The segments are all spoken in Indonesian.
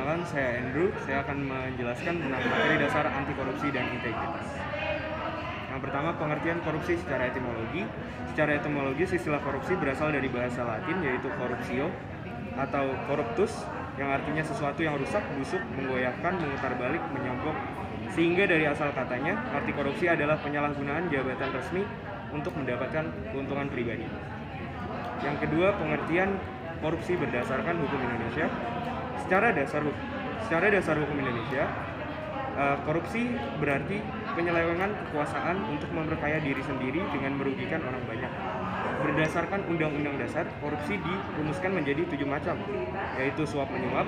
Perkenalkan, saya Andrew. Saya akan menjelaskan tentang materi dasar anti korupsi dan integritas. Yang pertama, pengertian korupsi secara etimologi. Secara etimologis, istilah korupsi berasal dari bahasa Latin, yaitu corruptio atau corruptus, yang artinya sesuatu yang rusak, busuk, menggoyahkan, memutarbalik, menyogok. Sehingga dari asal katanya, arti korupsi adalah penyalahgunaan jabatan resmi untuk mendapatkan keuntungan pribadi. Yang kedua, pengertian korupsi berdasarkan hukum Indonesia. Secara dasar hukum Indonesia, korupsi berarti penyelewengan kekuasaan untuk memperkaya diri sendiri dengan merugikan orang banyak. Berdasarkan Undang-Undang Dasar, korupsi dirumuskan menjadi 7 macam, yaitu suap menyuap,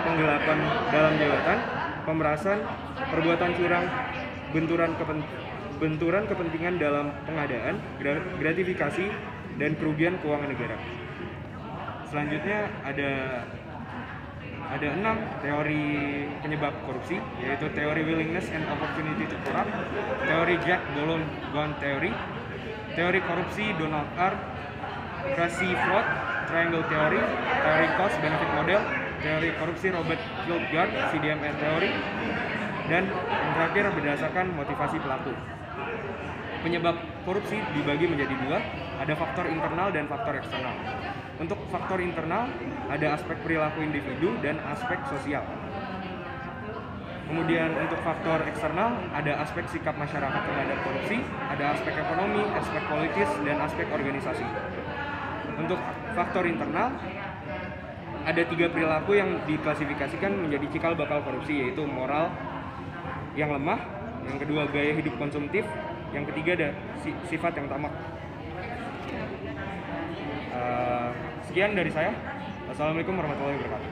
penggelapan dalam jabatan, pemerasan, perbuatan curang, benturan kepentingan dalam pengadaan, gratifikasi, dan kerugian keuangan negara. Selanjutnya ada 6 teori penyebab korupsi, yaitu teori willingness and opportunity to corrupt, teori Jack Boulogne Theory, teori korupsi Donald R. Tracy Fraud, Triangle Theory, teori cost benefit model, teori korupsi Robert Kierkegaard, CDMA Theory, dan yang terakhir berdasarkan motivasi pelaku. Penyebab korupsi dibagi menjadi 2, ada faktor internal dan faktor eksternal. Untuk faktor internal, ada aspek perilaku individu dan aspek sosial. Kemudian untuk faktor eksternal, ada aspek sikap masyarakat terhadap korupsi, ada aspek ekonomi, aspek politis, dan aspek organisasi. Untuk faktor internal, ada 3 perilaku yang diklasifikasikan menjadi cikal bakal korupsi, yaitu moral yang lemah, yang kedua gaya hidup konsumtif, yang ketiga ada sifat yang tamak. Sekian dari saya. Wassalamualaikum warahmatullahi wabarakatuh.